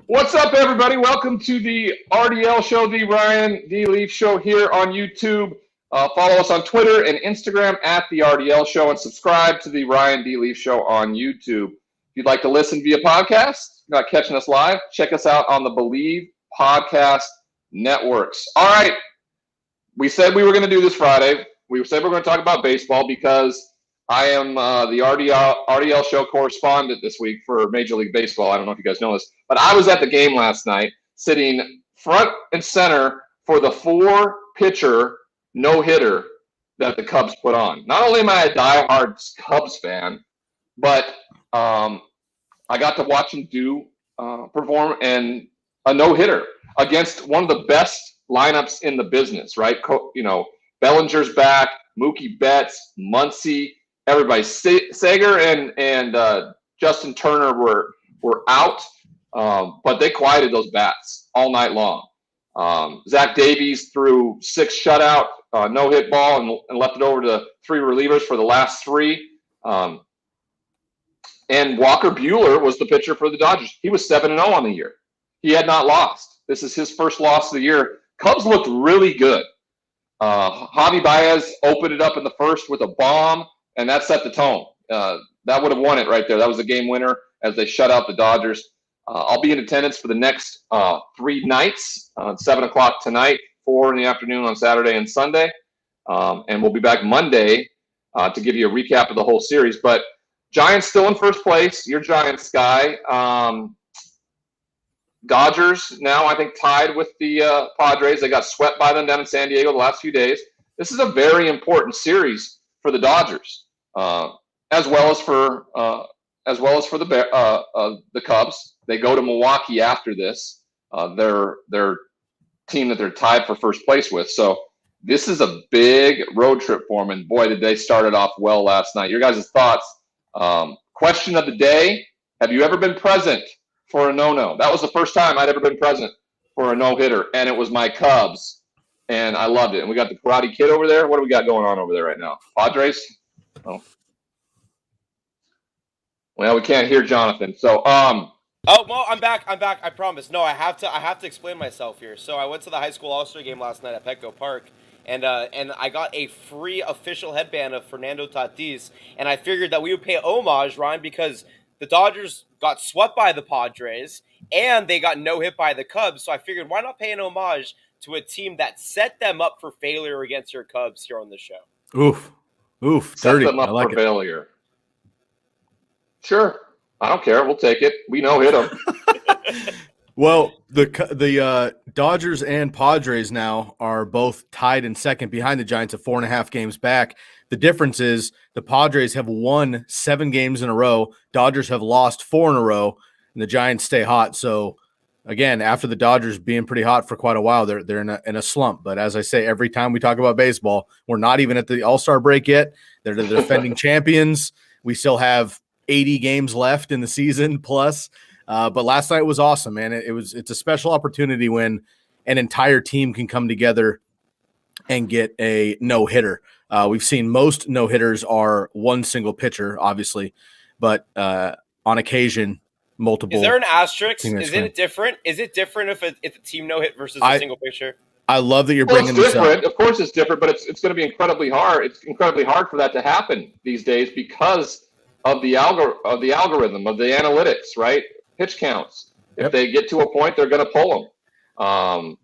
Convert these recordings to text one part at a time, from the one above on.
What's up, everybody? Welcome to the RDL show, the Ryan D. Leaf show here on YouTube. Follow us on Twitter and Instagram at the RDL show and subscribe to the Ryan D. Leaf show on YouTube. If you'd like to listen via podcast, not catching us live, check us out on the Believe Podcast Networks. All right. We said we were going to do this Friday. We said we were going to talk about baseball because I am the RDL show correspondent this week for Major League Baseball. I don't know if you guys know this, but I was at the game last night sitting front and center for the 4-pitcher no-hitter that the Cubs put on. Not only am I a diehard Cubs fan, but I got to watch him perform and a no-hitter against one of the best lineups in the business, right? Bellinger's back, Mookie Betts, Muncy, everybody. Sager and Justin Turner were out, but they quieted those bats all night long. Zach Davies threw 6 shutout, no-hit ball, and left it over to 3 relievers for the last 3. And Walker Buehler was the pitcher for the Dodgers. He was 7-0 on the year. He had not lost. This is his first loss of the year. Cubs looked really good. Javi Baez opened it up in the first with a bomb, and that set the tone. That would have won it right there. That was a game winner as they shut out the Dodgers. I'll be in attendance for the next 3 nights, 7 o'clock tonight, 4 in the afternoon on Saturday and Sunday. And we'll be back Monday to give you a recap of the whole series. But Giants still in first place. You're Giants guy. Dodgers now, I think, tied with the Padres. They got swept by them down in San Diego the last few days. This is a very important series for the Dodgers, as well as for the Cubs. They go to Milwaukee after this. Their team that they're tied for first place with. So this is a big road trip for them. And boy, did they start it off well last night. Your guys' thoughts? Question of the day: have you ever been present for a no-no? That was the first time I'd ever been present for a no-hitter, and it was my Cubs, and I loved it. And we got the Karate Kid over there. What do we got going on over there right now? Padres? Oh. Well, we can't hear Jonathan. So, Oh, well, I'm back. I promise. No, I have to explain myself here. So I went to the high school All-Star game last night at Petco Park, and I got a free official headband of Fernando Tatis, and I figured that we would pay homage, Ryan, because the Dodgers got swept by the Padres, and they got no-hit by the Cubs, so I figured why not pay an homage to a team that set them up for failure against your Cubs here on the show. Oof, set 30. them up I like for it. failure. Sure. I don't care. We'll take it. We no-hit them. Well, the Dodgers and Padres now are both tied in second behind the Giants at 4.5 games back. The difference is the Padres have won 7 games in a row. Dodgers have lost 4 in a row, and the Giants stay hot. So, again, after the Dodgers being pretty hot for quite a while, they're in a slump. But as I say, every time we talk about baseball, we're not even at the All-Star break yet. They're the defending champions. We still have 80 games left in the season plus. But last night was awesome, man. It's a special opportunity when an entire team can come together and get a no-hitter. We've seen most no-hitters are one single pitcher, obviously, but on occasion, multiple. Is there an asterisk? Is it different? Is it different if a team no-hit versus a single pitcher? I love that you're bringing this up. Of course it's different, but it's going to be incredibly hard. It's incredibly hard for that to happen these days because of the algorithm, of the analytics, right? Pitch counts. If they get to a point, they're going to pull them.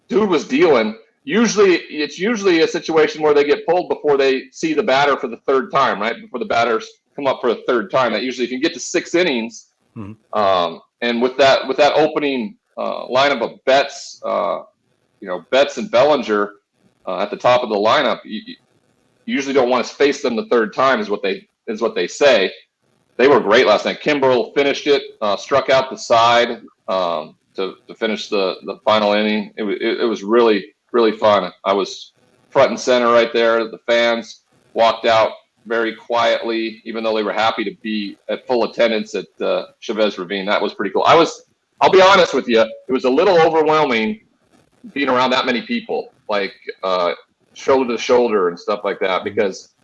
Dude was dealing. It's usually a situation where they get pulled before they see the batter for the third time, right? Before the batters come up for a third time. That usually, if you get to 6 innings, and with that opening lineup of Betts, Betts and Bellinger at the top of the lineup, you usually don't want to face them the third time, is what they say. They were great last night. Kimbrel finished it, struck out the side to finish the final inning. It was really, really fun. I was front and center right there. The fans walked out very quietly, even though they were happy to be at full attendance at Chavez Ravine. That was pretty cool. I'll be honest with you, it was a little overwhelming being around that many people, like shoulder to shoulder and stuff like that, because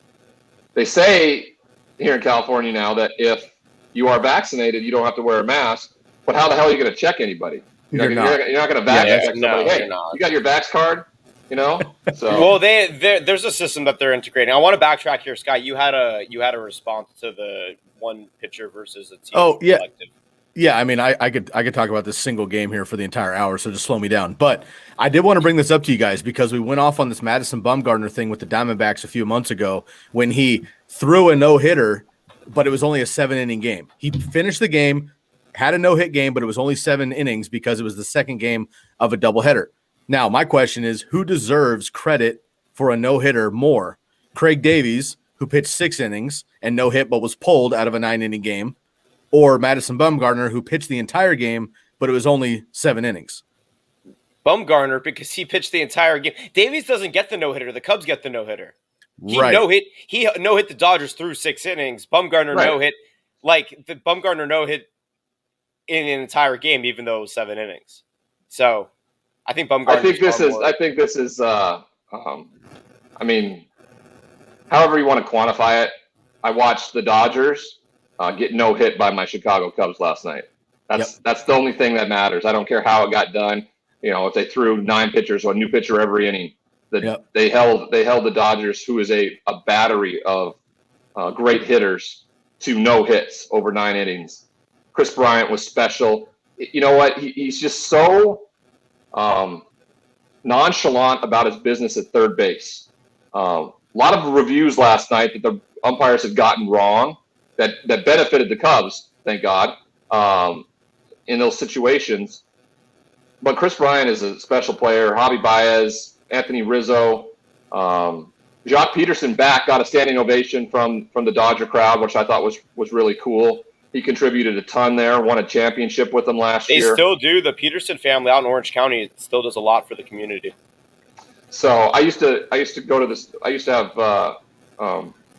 they say here in California now that if you are vaccinated, you don't have to wear a mask. But how the hell are you going to check anybody? You're not going to back check somebody. Hey, you got your Vax card? So well, there's a system that they're integrating. I want to backtrack here, Scott. You had a response to the one pitcher versus a team. Oh yeah, collective. Yeah. I mean, I could talk about this single game here for the entire hour, so just slow me down. But I did want to bring this up to you guys because we went off on this Madison Bumgarner thing with the Diamondbacks a few months ago when he threw a no-hitter, but it was only a 7-inning game. He finished the game, had a no-hit game, but it was only 7 innings because it was the second game of a doubleheader. Now, my question is, who deserves credit for a no-hitter more? Craig Davies, who pitched 6 innings and no hit but was pulled out of a 9-inning game, or Madison Bumgarner, who pitched the entire game, but it was only 7 innings? Bumgarner, because he pitched the entire game. Davies doesn't get the no-hitter. The Cubs get the no-hitter. He no-hit the Dodgers through 6 innings. Bumgarner no-hit. Like, the Bumgarner no-hit in an entire game, even though it was 7 innings. So I think Bumgarner. I think this is. I mean, however you want to quantify it. I watched the Dodgers get no hit by my Chicago Cubs last night. That's the only thing that matters. I don't care how it got done. If they threw 9 pitchers or a new pitcher every inning, they held the Dodgers, who is a battery of great hitters, to no hits over 9 innings. Chris Bryant was special. You know what? He's just so nonchalant about his business at third base. A lot of reviews last night that the umpires had gotten wrong that benefited the Cubs, thank God, in those situations. But Chris Bryant is a special player. Javi Baez, Anthony Rizzo, Jock Peterson got a standing ovation from the Dodger crowd, which I thought was really cool. He contributed a ton there, won a championship with them last year. They still do. The Peterson family out in Orange County still does a lot for the community. So I used to go to this. I used to have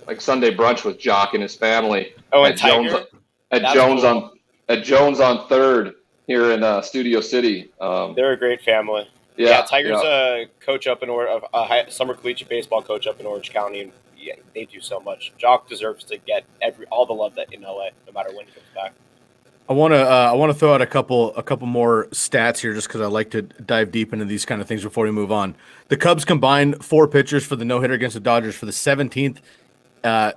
like Sunday brunch with Jock and his family. Oh, and Tiger? At Jones on 3rd here in Studio City. They're a great family. Yeah, Tiger's a coach up in a summer collegiate baseball coach up in Orange County, and they do so much. Jock deserves to get all the love that in LA, no matter when he comes back. I want to throw out a couple more stats here, just because I like to dive deep into these kind of things before we move on. The Cubs combined 4 pitchers for the no hitter against the Dodgers for the 17th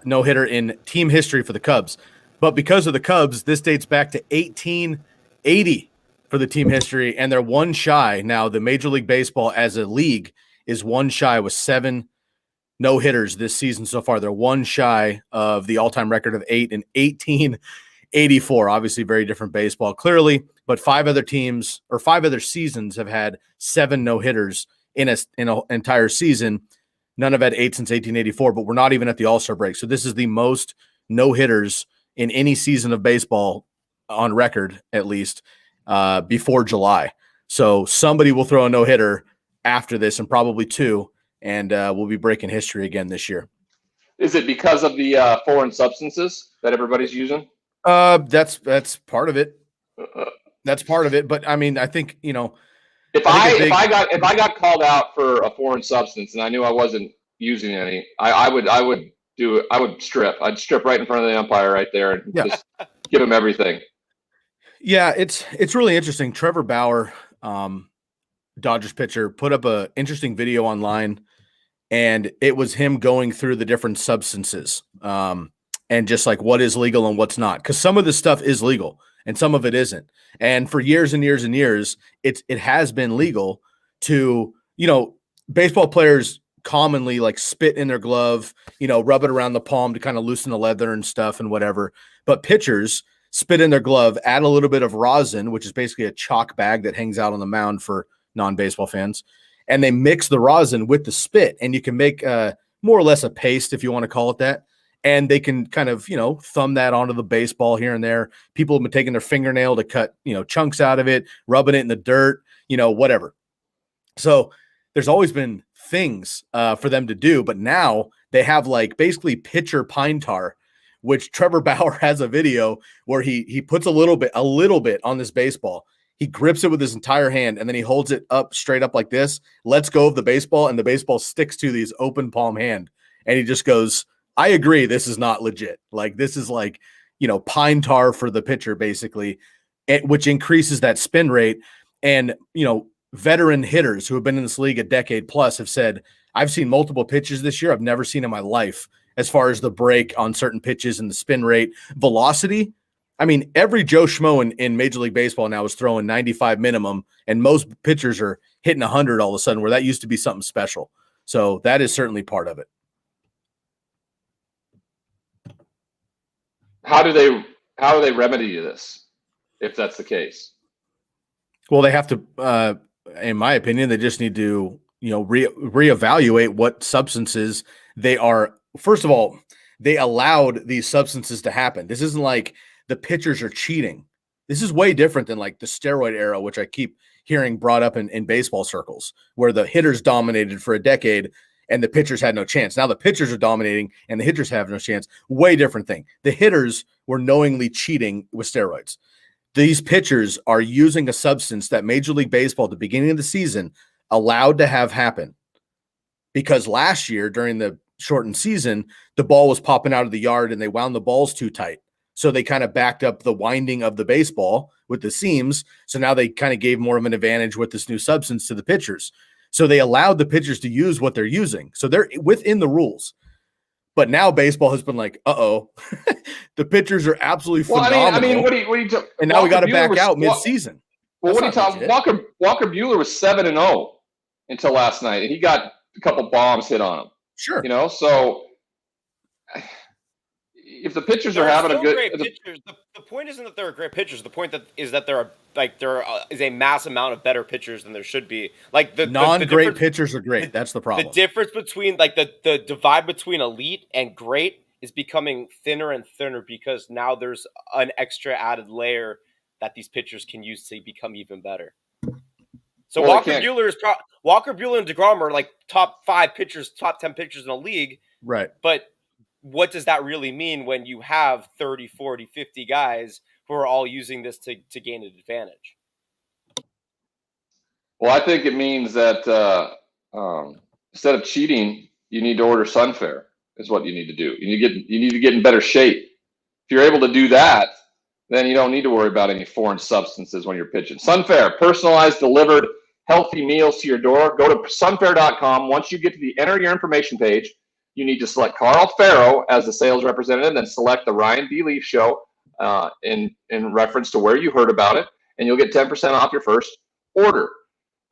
no hitter in team history for the Cubs. But because of the Cubs, this dates back to 1880 for the team history, and they're one shy now. The Major League Baseball as a league is one shy with 7 no hitters this season so far. They're one shy of the all-time record of 8 in 1884. Obviously, very different baseball, clearly. But 5 other teams or 5 other seasons have had 7 no hitters in an entire season. None have had 8 since 1884. But we're not even at the All-Star break, so this is the most no hitters in any season of baseball on record, at least before July. So somebody will throw a no hitter after this, and probably 2. And we'll be breaking history again this year. Is it because of the foreign substances that everybody's using? That's part of it. That's part of it. But I mean, I think, if I got called out for a foreign substance and I knew I wasn't using any, I would strip. I'd strip right in front of the umpire right there and just give him everything. Yeah, it's really interesting. Trevor Bauer, Dodgers pitcher, put up a interesting video online, and it was him going through the different substances and just like what is legal and what's not, because some of this stuff is legal and some of it isn't. And for years and years and years, it has been legal to, baseball players commonly like spit in their glove, rub it around the palm to kind of loosen the leather and stuff and whatever. But pitchers spit in their glove, add a little bit of rosin, which is basically a chalk bag that hangs out on the mound for non-baseball fans, and they mix the rosin with the spit, and you can make more or less a paste, if you want to call it that. And they can kind of, thumb that onto the baseball here and there. People have been taking their fingernail to cut, chunks out of it, rubbing it in the dirt, whatever. So there's always been things for them to do, but now they have like basically pitcher pine tar, which Trevor Bauer has a video where he puts a little bit on this baseball. He grips it with his entire hand, and then he holds it up straight up like this, lets go of the baseball, and the baseball sticks to his open palm hand. And he just goes, I agree, this is not legit. Like, this is like, pine tar for the pitcher, basically. which increases that spin rate. And, veteran hitters who have been in this league a decade plus have said, I've seen multiple pitches this year I've never seen in my life as far as the break on certain pitches and the spin rate, velocity. I mean, every Joe Schmo in Major League Baseball now is throwing 95 minimum, and most pitchers are hitting 100 all of a sudden, where that used to be something special. So that is certainly part of it. How do they remedy this if that's the case? Well, they have to, in my opinion, they just need to, reevaluate what substances they are. First of all, they allowed these substances to happen. This isn't like the pitchers are cheating. This is way different than like the steroid era, which I keep hearing brought up in baseball circles, where the hitters dominated for a decade and the pitchers had no chance. Now the pitchers are dominating and the hitters have no chance. Way different thing. The hitters were knowingly cheating with steroids. These pitchers are using a substance that Major League Baseball at the beginning of the season allowed to have happen, because last year during the shortened season, the ball was popping out of the yard and they wound the balls too tight. So they kind of backed up the winding of the baseball with the seams. So now they kind of gave more of an advantage with this new substance to the pitchers. So they allowed the pitchers to use what they're using. So they're within the rules. But now baseball has been like, the pitchers are absolutely phenomenal. I mean, what do you and now we got to back out mid-season. Well, what are you talking? Walker Buehler was 7-0 until last night, and he got a couple bombs hit on him. Sure. So if the pitchers are having a good great pitchers, the point isn't that there are great pitchers. The point is that there is a mass amount of better pitchers than there should be. Like the non-great pitchers are great. That's the problem. The difference between the divide between elite and great is becoming thinner and thinner, because now there's an extra added layer that these pitchers can use to become even better. So Walker Buehler and DeGrom are like top 5 pitchers, top 10 pitchers in the league. Right. But what does that really mean when you have 30, 40, 50 guys who are all using this to gain an advantage? Well, I think it means that instead of cheating, you need to order Sunfair is what you need to do. You need to get in better shape. If you're able to do that, then you don't need to worry about any foreign substances when you're pitching. Sunfair, personalized, delivered, healthy meals to your door. Go to sunfair.com. Once you get to the enter your information page, you need to select Carl Farrow as the sales representative, then select the Ryan D. Leaf Show in reference to where you heard about it, and you'll get 10% off your first order.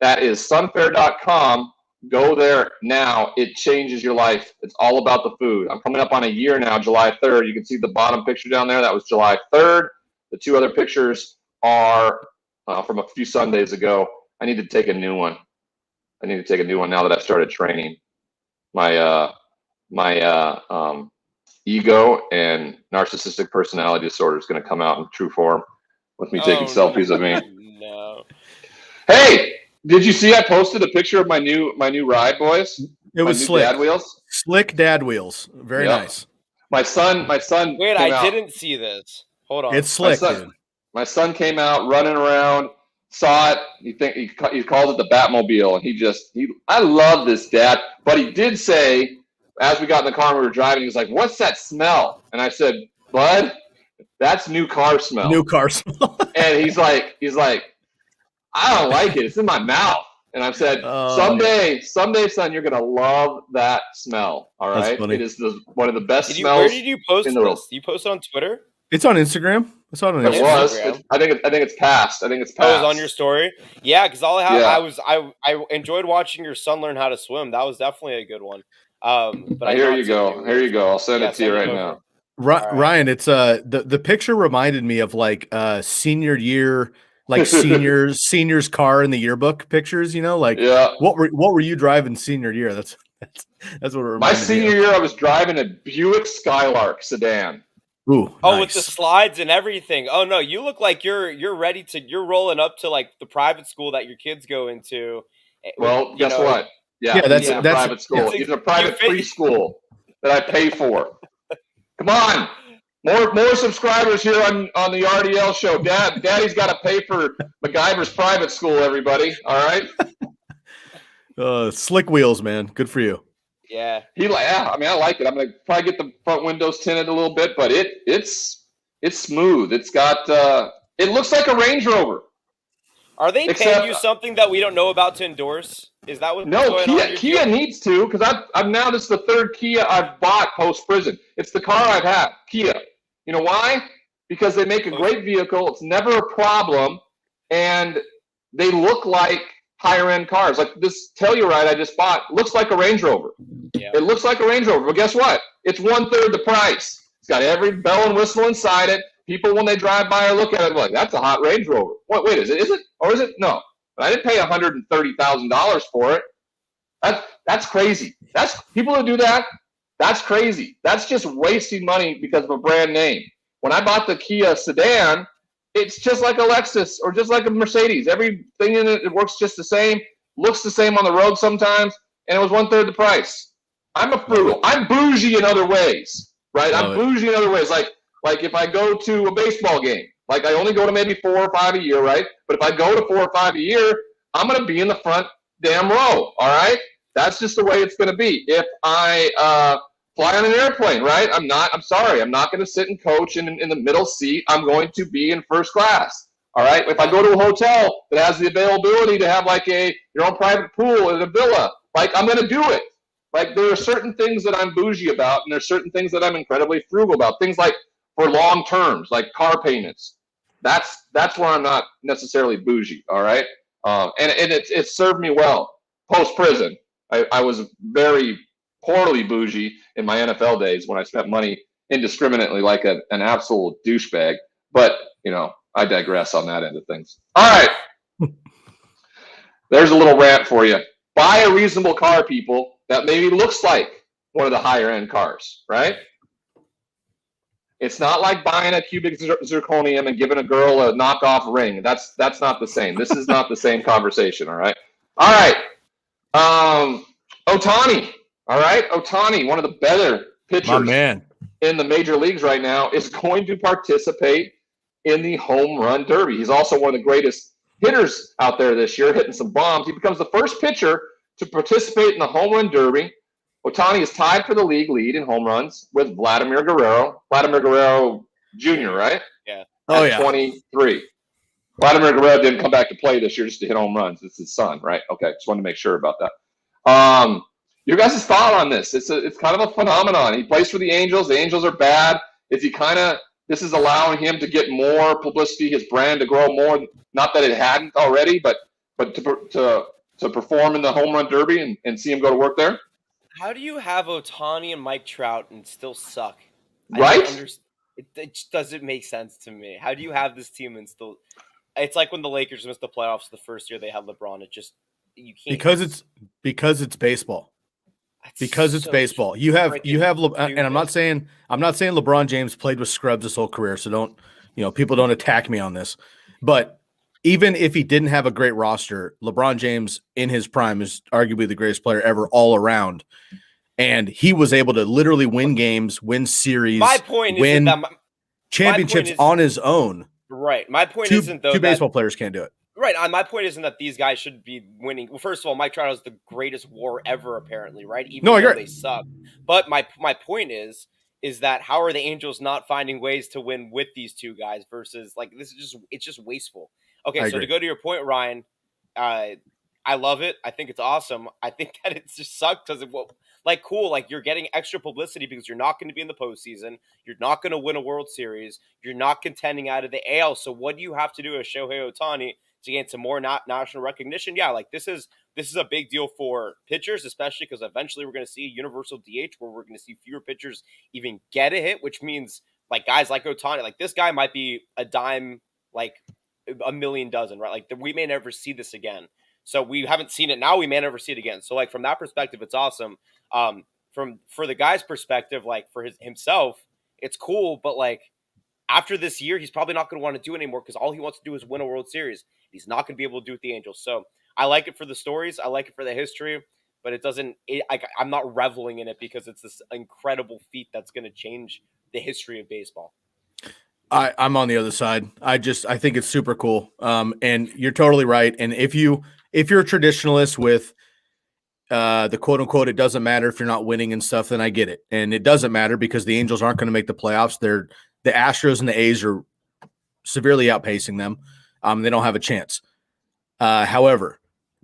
That is sunfair.com. Go there now. It changes your life. It's all about the food. I'm coming up on a year now, July 3rd. You can see the bottom picture down there. That was July 3rd. The 2 other pictures are from a few Sundays ago. I need to take a new one. now that I've started training. My ego and narcissistic personality disorder is going to come out in true form with me taking selfies of me. No. Hey, did you see I posted a picture of my new ride, boys? It was slick. Dad wheels. Slick dad wheels. Very nice. My son. Wait, I didn't see this. Hold on. It's slick, dude. My son came out running around, saw it. He calls it the Batmobile, and I love this, Dad. But he did say, as we got in the car and we were driving, he was like, "What's that smell?" And I said, "Bud, that's new car smell." New car smell. And he's like, "I don't like it. It's in my mouth." And I've said, someday, son, you're gonna love that smell. All right, it is one of the best smells. Where did you post in the world. this? You posted on Twitter? It's on Instagram. It's on Instagram. It was. I think it's past. Oh, it was on your story. Yeah, because I enjoyed watching your son learn how to swim. That was definitely a good one. But here you go. Here you go. I'll send it to you right now. Ryan, it's the picture reminded me of like senior year, like seniors car in the yearbook pictures. What were you driving senior year? That's what it reminded me. My senior year, I was driving a Buick Skylark sedan. Ooh, nice. With the slides and everything. Oh no, you look like you're ready to. You're rolling up to like the private school that your kids go into. Well, guess what? Yeah, that's private school. It's a private preschool that I pay for. Come on, more subscribers here on the RDL show. Daddy's got to pay for MacGyver's private school. Everybody, all right? Slick wheels, man. Good for you. Yeah. I mean, I like it. I'm gonna probably get the front windows tinted a little bit, but it's smooth. It's got It looks like a Range Rover. Are they paying you something that we don't know about to endorse? Is that what's going on? Kia needs to, because I've now, this is the third Kia I've bought post-prison. It's the car I've had, Kia. You know why? Because they make a great vehicle. It's never a problem, and they look like higher-end cars. Like this Telluride I just bought looks like a Range Rover. Yeah. It looks like a Range Rover, but guess what? It's 1/3 the price. It's got every bell and whistle inside it. People, when they drive by or look at it, like, that's a hot Range Rover. Wait, is it? Or is it? No. But I didn't pay $130,000 for it. That's crazy. That's people who do that. That's crazy. That's just wasting money because of a brand name. When I bought the Kia sedan, it's just like a Lexus or just like a Mercedes. Everything in it works just the same, looks the same on the road sometimes, and it was 1/3 the price. I'm a frugal. I'm bougie in other ways, right? I'm bougie in other ways. Like if I go to a baseball game, like I only go to maybe 4 or 5 a year, right? But if I go to 4 or 5 a year, I'm going to be in the front damn row, all right? That's just the way it's going to be. If I fly on an airplane, right? I'm sorry. I'm not going to sit and coach in the middle seat. I'm going to be in first class, all right? If I go to a hotel that has the availability to have like your own private pool in a villa, like I'm going to do it. Like there are certain things that I'm bougie about, and there's certain things that I'm incredibly frugal about. Things like for long terms, like car payments. That's where I'm not necessarily bougie, all right? And it served me well. Post-prison, I was very poorly bougie in my NFL days when I spent money indiscriminately like an absolute douchebag. But, I digress on that end of things. All right. There's a little rant for you. Buy a reasonable car, people, that maybe looks like one of the higher-end cars, right? It's not like buying a cubic zirconium and giving a girl a knockoff ring. That's not the same. This is not the same conversation, all right? All right. Ohtani, all right? Ohtani, one of the better pitchers in the major leagues right now, is going to participate in the home run derby. He's also one of the greatest hitters out there this year, hitting some bombs. He becomes the first pitcher to participate in the home run derby. Ohtani is tied for the league lead in home runs with Vladimir Guerrero Jr., right? Yeah. At 23. Vladimir Guerrero didn't come back to play this year just to hit home runs. It's his son, right? Okay, just wanted to make sure about that. Your guys' thought on this? It's kind of a phenomenon. He plays for the Angels. The Angels are bad. This is allowing him to get more publicity, his brand to grow more. Not that it hadn't already, but to perform in the home run derby and see him go to work there. How do you have Ohtani and Mike Trout and still suck? Right? It just doesn't make sense to me. How do you have this team and still? It's like when the Lakers missed the playoffs the first year they had LeBron. You can't because it's baseball. Because it's baseball. You have and I'm not saying LeBron James played with scrubs his whole career, so people don't attack me on this. But even if he didn't have a great roster, LeBron James in his prime is arguably the greatest player ever all around. And he was able to literally win games, win series, win championships on his own. Right. My point isn't though two baseball players can't do it. Right. My point isn't that these guys should be winning. Well, first of all, Mike Trout is the greatest WAR ever, apparently, right? Even though they suck. But my point is that how are the Angels not finding ways to win with these two guys versus it's just wasteful. Okay, so to go to your point, Ryan, I love it. I think it's awesome. I think that it just sucks because you're getting extra publicity because you're not going to be in the postseason. You're not going to win a World Series. You're not contending out of the AL. So what do you have to do as Shohei Ohtani to gain some more national recognition? Yeah, this is a big deal for pitchers, especially because eventually we're going to see a universal DH where we're going to see fewer pitchers even get a hit, which means guys like Ohtani, this guy might be a dime, a million dozen, right? We may never see this again. So we haven't seen it now. We may never see it again. So from that perspective, it's awesome. For the guy's perspective, for himself, it's cool. But after this year, he's probably not going to want to do it anymore because all he wants to do is win a World Series. He's not going to be able to do it with the Angels. So I like it for the stories. I like it for the history. But it doesn't. I'm not reveling in it because it's this incredible feat that's going to change the history of baseball. I'm on the other side. I think it's super cool. And you're totally right. And if you're a traditionalist with the quote unquote, it doesn't matter if you're not winning and stuff, then I get it. And it doesn't matter because the Angels aren't going to make the playoffs. The Astros and the A's are severely outpacing them. They don't have a chance. However,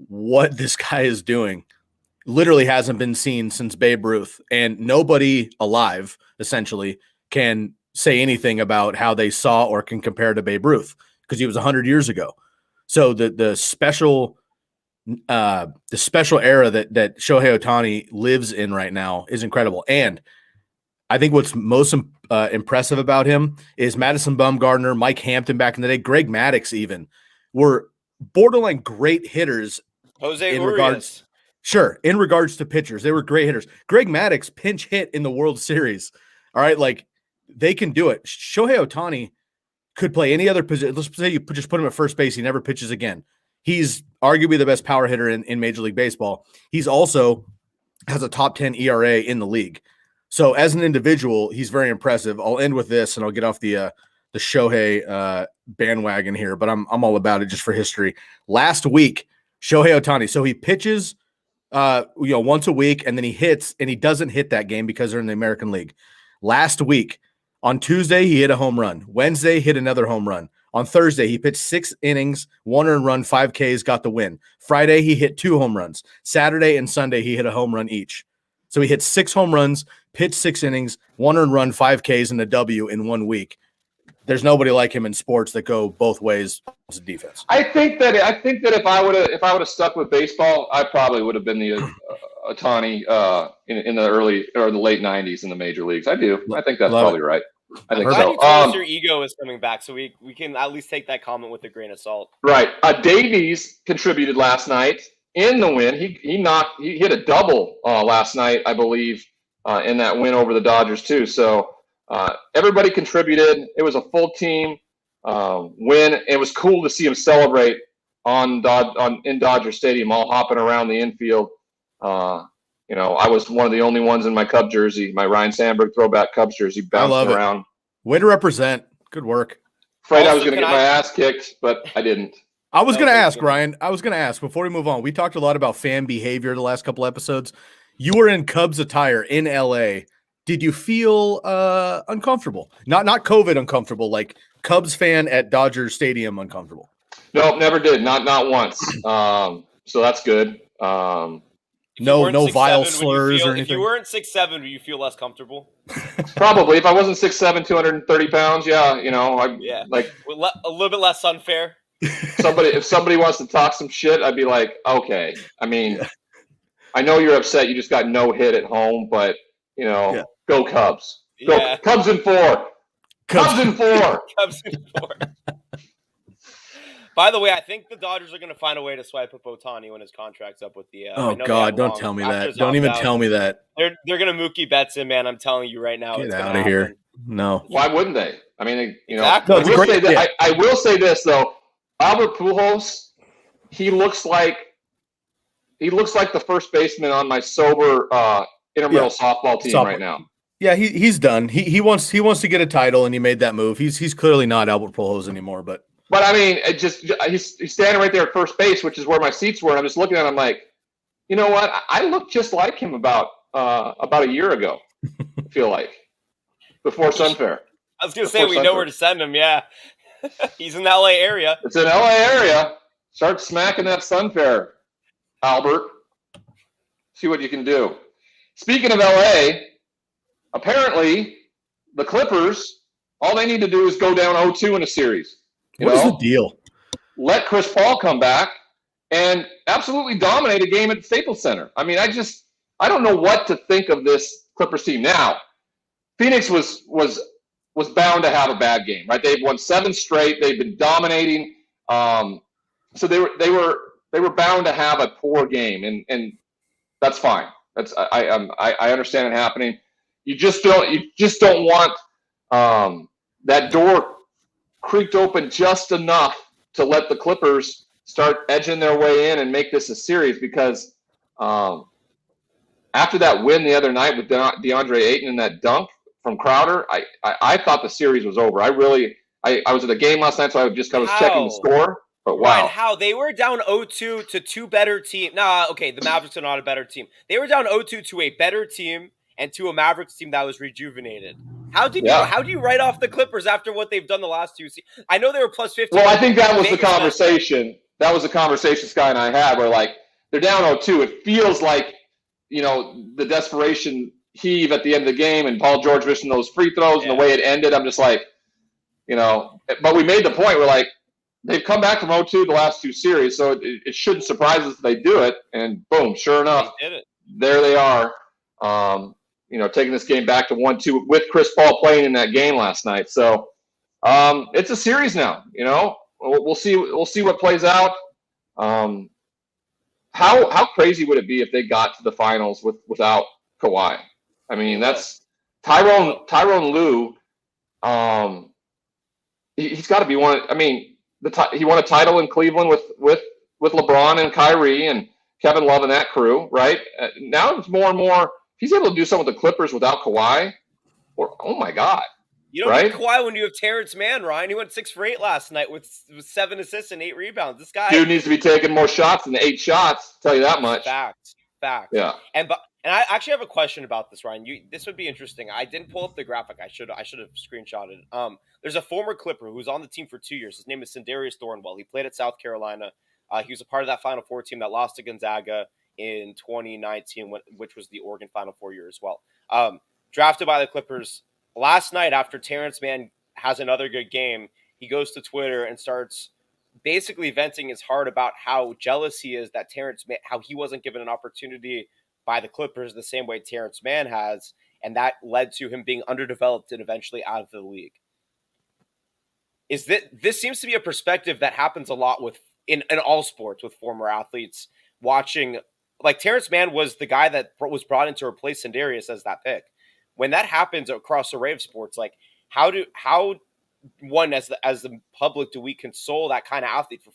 what this guy is doing literally hasn't been seen since Babe Ruth, and nobody alive essentially can say anything about how they saw or can compare to Babe Ruth because he was 100 years ago. So the special era that Shohei Ohtani lives in right now is incredible. And I think what's most impressive about him is Madison Bumgarner, Mike Hampton back in the day, Greg Maddux even were borderline great hitters. Jose in Urias. regards, sure, in regards to pitchers, they were great hitters. Greg Maddux pinch hit in the World Series. All right, like they can do it. Shohei Ohtani could play any other position. Let's say you just put him at first base, he never pitches again. He's arguably the best power hitter in Major League Baseball. He's also has a top 10 ERA in the league. So as an individual, he's very impressive. I'll end with this, and I'll get off the Shohei bandwagon here, but I'm all about it just for history. Last week, Shohei Ohtani. So he pitches, once a week, and then he hits, and he doesn't hit that game because they're in the American League. Last week, on Tuesday, he hit a home run. Wednesday, hit another home run. On Thursday, he pitched 6 innings, 1 earned run, 5 Ks, got the win. Friday, he hit 2 home runs. Saturday and Sunday, he hit a home run each. So he hit 6 home runs, pitched 6 innings, 1 earned run, 5 Ks, and a W in 1 week. There's nobody like him in sports that go both ways as a defense. I think that if I would have stuck with baseball, I probably would have been the Ohtani in the early or the late '90s in the major leagues. I do. I think that's probably right. I think so. You told us your ego is coming back, so we can at least take that comment with a grain of salt. Right. Davies contributed last night in the win. He hit a double last night, I believe, in that win over the Dodgers too. So everybody contributed. It was a full team win. It was cool to see him celebrate in Dodger Stadium, all hopping around the infield. I was one of the only ones in my Cub jersey, my Ryan Sandberg throwback Cubs jersey, bouncing around. Way to represent. Good work. Afraid I was going to get my ass kicked, but I didn't. I was going to ask, Ryan. I was going to ask before we move on. We talked a lot about fan behavior the last couple episodes. You were in Cubs attire in LA. Did you feel uncomfortable? Not COVID uncomfortable, like Cubs fan at Dodger Stadium uncomfortable? Nope, never did. Not once. So that's good. No vile slurs or anything. If you weren't 6'7", would you feel less comfortable? Probably. If I wasn't 6'7", 230 pounds, yeah, like a little bit less unfair. If somebody wants to talk some shit, I'd be like, okay. I mean, I know you're upset. You just got no hit at home, but go Cubs. Go Cubs in 4. Cubs in 4. Cubs in 4. By the way, I think the Dodgers are going to find a way to swipe up Ohtani when his contract's up with the. Oh God! Don't tell me that. Don't even tell me that. They're going to Mookie Betts him, man. I'm telling you right now. Get out of here! No. Why wouldn't they? I mean, exactly. I will say this though. Albert Pujols, he looks like the first baseman on my sober intramural softball team right now. Yeah, he's done. He wants to get a title, and he made that move. He's clearly not Albert Pujols anymore, but I mean, he's standing right there at first base, which is where my seats were. And I'm just looking at him like, you know what? I look just like him about a year ago. I feel like before Sunfair. I was gonna say we know where to send him. Yeah, he's in the LA area. It's in LA area. Start smacking that Sunfair, Albert. See what you can do. Speaking of LA, apparently the Clippers, all they need to do is go down 0-2 in a series. What is the deal? Let Chris Paul come back and absolutely dominate a game at the Staples Center. I mean, I don't know what to think of this Clippers team. Now, Phoenix was bound to have a bad game, right? They've won 7 straight. They've been dominating. So they were bound to have a poor game, and that's fine. I understand it happening. You just don't want that door creaked open just enough to let the Clippers start edging their way in and make this a series, because after that win the other night with DeAndre Ayton and that dunk from Crowder, I thought the series was over. I was at a game last night, so I was checking the score. But wow. Ryan, how they were down 0-2 to 2 better teams. Okay, the Mavericks are not a better team. They were down 0-2 to a better team, and to a Mavericks team that was rejuvenated. How do you write off the Clippers after what they've done the last two seasons? I know they were plus 15. Well, I think that was the conversation. That was the conversation Sky and I had, where like they're down 0-2. It feels like, the desperation heave at the end of the game, and Paul George missing those free throws and the way it ended. I'm just like, but we made the point. We're like, they've come back from 0-2 the last two series, so it shouldn't surprise us if they do it. And boom, sure enough, there they are. Taking this game back to 1-2 with Chris Paul playing in that game last night. So it's a series now. We'll see what plays out. How crazy would it be if they got to the finals without Kawhi? I mean, that's Tyronn Lue. He's got to be one. I mean, he won a title in Cleveland with LeBron and Kyrie and Kevin Love and that crew, right? Now it's more and more. He's able to do something with the Clippers without Kawhi. Oh my God! You don't need Kawhi when you have Terrence Mann, Ryan. He went 6 for 8 last night with 7 assists and 8 rebounds. This guy needs to be taking more shots than 8 shots. I'll tell you that much. Facts. Yeah. And I actually have a question about this, Ryan. This would be interesting. I didn't pull up the graphic. I should have screenshotted. There's a former Clipper who's on the team for 2 years. His name is Sindarius Thornwell. He played at South Carolina. He was a part of that Final Four team that lost to Gonzaga in 2019, which was the Oregon Final Four year as well. Drafted by the Clippers. Last night, after Terrence Mann has another good game, he goes to Twitter and starts basically venting his heart about how jealous he is that Terrence Mann, how he wasn't given an opportunity by the Clippers the same way Terrence Mann has, and that led to him being underdeveloped and eventually out of the league. This seems to be a perspective that happens a lot in all sports with former athletes watching. Like Terrence Mann was the guy that was brought in to replace Sindarius as that pick. When that happens across an array of sports, like how one as the public do we console that kind of athlete for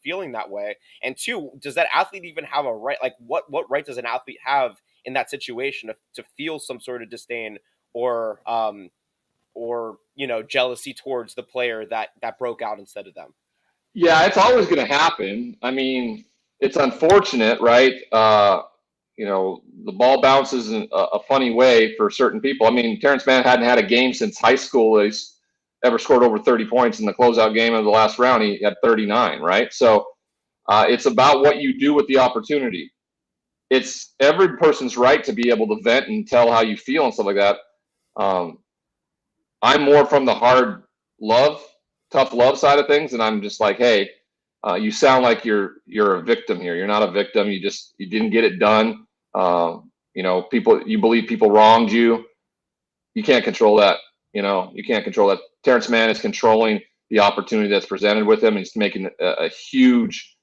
feeling that way, and two, does that athlete even have a right? Like what right does an athlete have in that situation to feel some sort of disdain or jealousy towards the player that broke out instead of them? Yeah, it's always going to happen. I mean, it's unfortunate, right? The ball bounces in a funny way for certain people. I mean, Terrence Mann hadn't had a game since high school. He's ever scored over 30 points in the closeout game of the last round. He had 39, right? So it's about what you do with the opportunity. It's every person's right to be able to vent and tell how you feel and stuff like that. I'm more from the tough love side of things, and I'm just like, hey, you sound like you're a victim here. You're not a victim. You didn't get it done. You believe people wronged you. You can't control that. You can't control that. Terrence Mann is controlling the opportunity that's presented with him. He's making a huge.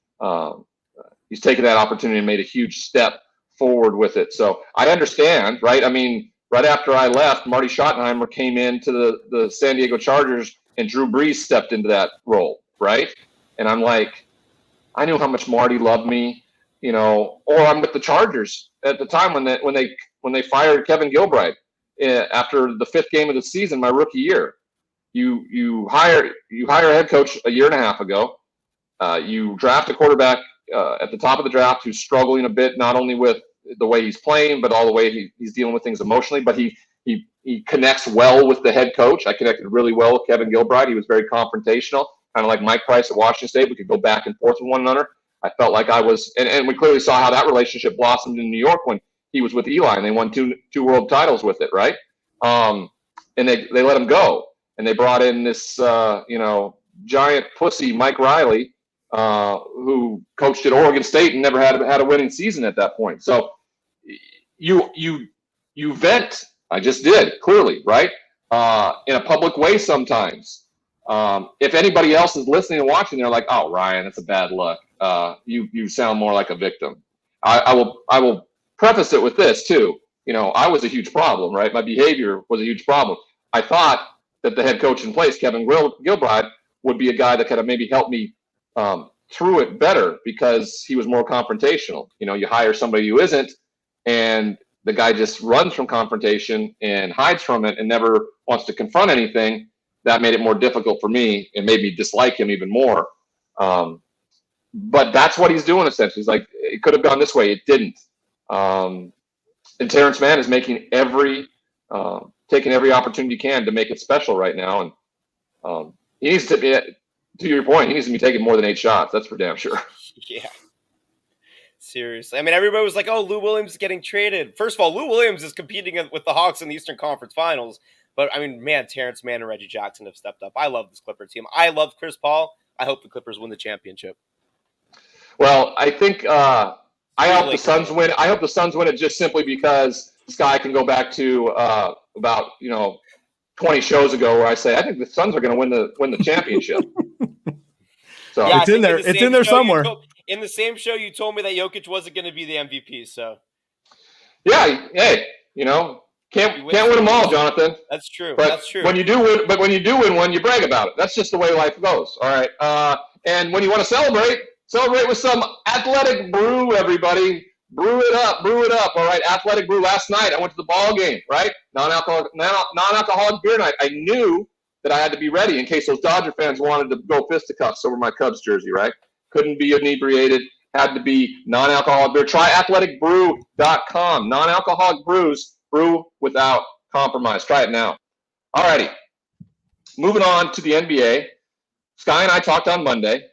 He's taken that opportunity and made a huge step forward with it. So I understand, right? I mean, right after I left, Marty Schottenheimer came into the San Diego Chargers, and Drew Brees stepped into that role, right? And I'm like, I knew how much Marty loved me, or I'm with the Chargers at the time when they fired Kevin Gilbride after the 5th game of the season, my rookie year. You hire a head coach a year and a half ago. You draft a quarterback at the top of the draft who's struggling a bit, not only with the way he's playing, but all the way he's dealing with things emotionally. But he connects well with the head coach. I connected really well with Kevin Gilbride. He was very confrontational, kind of like Mike Price at Washington State. We could go back and forth with one another. I felt like I was, and we clearly saw how that relationship blossomed in New York when he was with Eli, and they won two world titles with it, right? And they let him go, and they brought in this giant pussy Mike Riley, who coached at Oregon State and never had a winning season at that point. So you vent. I just did, clearly, right? In a public way sometimes. If anybody else is listening and watching, they're like, "Oh, Ryan, that's a bad look. You sound more like a victim." I will preface it with this too. I was a huge problem, right? My behavior was a huge problem. I thought that the head coach in place, Kevin Gilbride, would be a guy that could have maybe helped me through it better because he was more confrontational. You hire somebody who isn't, and the guy just runs from confrontation and hides from it and never wants to confront anything. That made it more difficult for me and made me dislike him even more. But that's what he's doing essentially. He's like, it could have gone this way. It didn't. And Terrence Mann is making taking every opportunity he can to make it special right now. And he needs to be, to your point, he needs to be taking more than 8 shots. That's for damn sure. Yeah. Seriously. I mean, everybody was like, oh, Lou Williams is getting traded. First of all, Lou Williams is competing with the Hawks in the Eastern Conference Finals. But, I mean, man, Terrence Mann and Reggie Jackson have stepped up. I love this Clipper team. I love Chris Paul. I hope the Clippers win the championship. Well, I think I hope the Suns win. I hope the Suns win it just simply because this guy can go back to about 20 shows ago where I say I think the Suns are going to win the championship. So yeah, it's in there. It's in there somewhere. In the same show, you told me that Jokic wasn't going to be the MVP. So yeah, hey, can't win them all, Jonathan. That's true. But that's true. When you do win one, you brag about it. That's just the way life goes. All right. And when you want to celebrate with some Athletic Brew, everybody. Brew it up. All right. Athletic Brew. Last night I went to the ball game. Right. Non-alcoholic beer night. I knew that I had to be ready in case those Dodger fans wanted to go fisticuffs over my Cubs jersey. Right. Couldn't be inebriated. Had to be non-alcoholic beer. Try athleticbrew.com. Non-alcoholic brews. Brew without compromise. Try it now. All righty. Moving on to the NBA. Sky and I talked on Monday.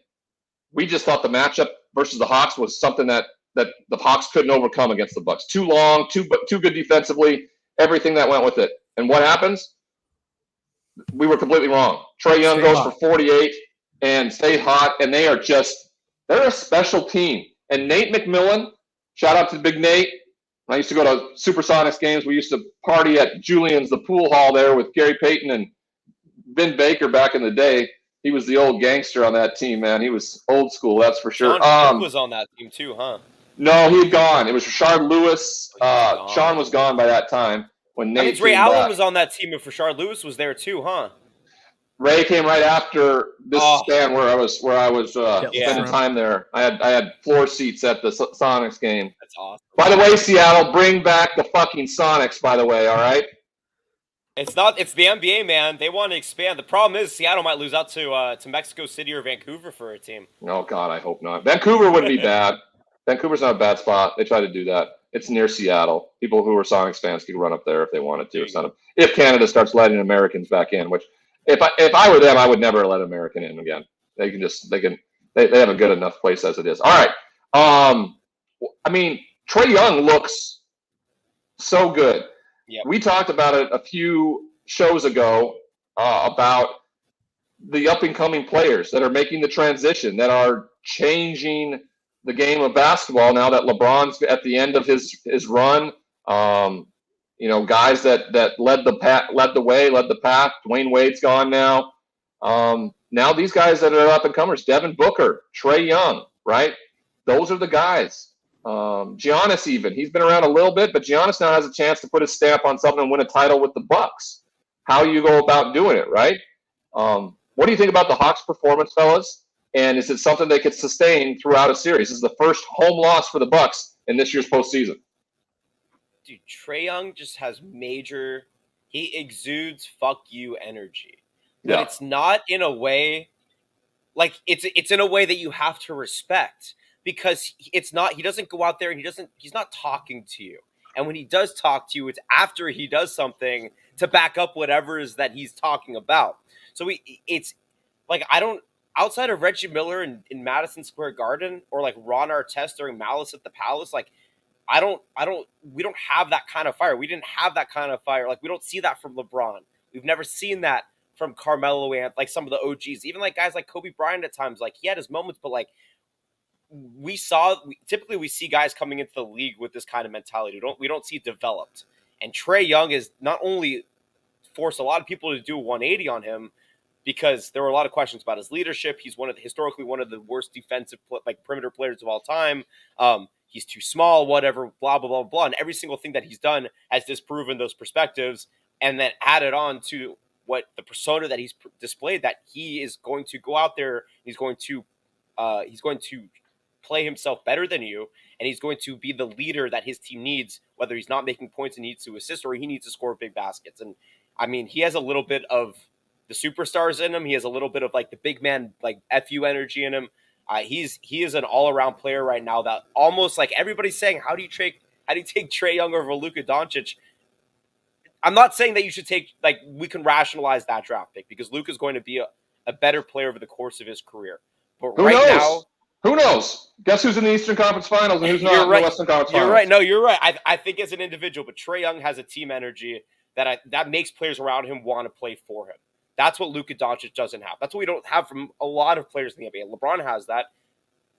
We just thought the matchup versus the Hawks was something that the Hawks couldn't overcome against the Bucks. Too long, too good defensively, everything that went with it. And what happens? We were completely wrong. Trae Young goes for 48 and stayed hot, and they're a special team. And Nate McMillan, shout out to Big Nate. I used to go to Supersonics games. We used to party at Julian's, the pool hall there with Gary Payton and Ben Baker back in the day. He was the old gangster on that team, man. He was old school, that's for sure. Sean was on that team too, huh? No, he had gone. It was Rashard Lewis. Sean was gone by that time when Nate. Ray Allen was on that team, and Rashard Lewis was there too, huh? Ray came right after this span where I was spending time there. I had floor seats at the Sonics game. That's awesome. By the way, Seattle, bring back the fucking Sonics. By the way, all right. It's the NBA, man. They want to expand. The problem is Seattle might lose out to Mexico City or Vancouver for a team. Oh God, I hope not. Vancouver wouldn't be bad. Vancouver's not a bad spot. They try to do that. It's near Seattle. People who are Sonics fans could run up there if they wanted to. If Canada starts letting Americans back in, which if I were them, I would never let an American in again. They have a good enough place as it is. All right. I mean, Trae Young looks so good. Yep. We talked about it a few shows ago about the up-and-coming players that are making the transition, that are changing the game of basketball now that LeBron's at the end of his run. Guys that led the way, led the path. Dwayne Wade's gone now. Now these guys that are up-and-comers, Devin Booker, Trae Young, right? Those are the guys. Giannis even. He's been around a little bit, but Giannis now has a chance to put his stamp on something and win a title with the Bucks. How you go about doing it, right? What do you think about the Hawks' performance, fellas? And is it something they could sustain throughout a series? This is the first home loss for the Bucks in this year's postseason. Dude, Trae Young just has he exudes fuck you energy. But it's not in a way, like it's in a way that you have to respect. Because he doesn't go out there and he's not talking to you. And when he does talk to you, it's after he does something to back up whatever is that he's talking about. So it's like, outside of Reggie Miller in Madison Square Garden or like Ron Artest during Malice at the Palace, like we don't have that kind of fire. We didn't have that kind of fire. Like we don't see that from LeBron. We've never seen that from Carmelo and like some of the OGs, even like guys like Kobe Bryant at times. Like he had his moments, but like, we typically see guys coming into the league with this kind of mentality. We don't see developed. And Trae Young has not only forced a lot of people to do a 180 on him because there were a lot of questions about his leadership. He's historically one of the worst defensive perimeter players of all time. He's too small, whatever, blah, blah, blah, blah. And every single thing that he's done has disproven those perspectives and then added on to what the persona that he's displayed, that he is going to go out there, he's going to play himself better than you, and he's going to be the leader that his team needs, whether he's not making points and needs to assist or he needs to score big baskets. And I mean, he has a little bit of the superstars in him. He has a little bit of like the big man, like FU energy in him. He is an all-around player right now that almost like everybody's saying, how do you trade How do you take Trae Young over Luka Doncic? I'm not saying that you should take, like, we can rationalize that draft pick because Luka's going to be a better player over the course of his career. But Who right knows? now, Who knows? Guess who's in the Eastern Conference Finals and who's not in the Western Conference Finals? You're right. No, you're right. I think as an individual, but Trae Young has a team energy that makes players around him want to play for him. That's what Luka Doncic doesn't have. That's what we don't have from a lot of players in the NBA. LeBron has that,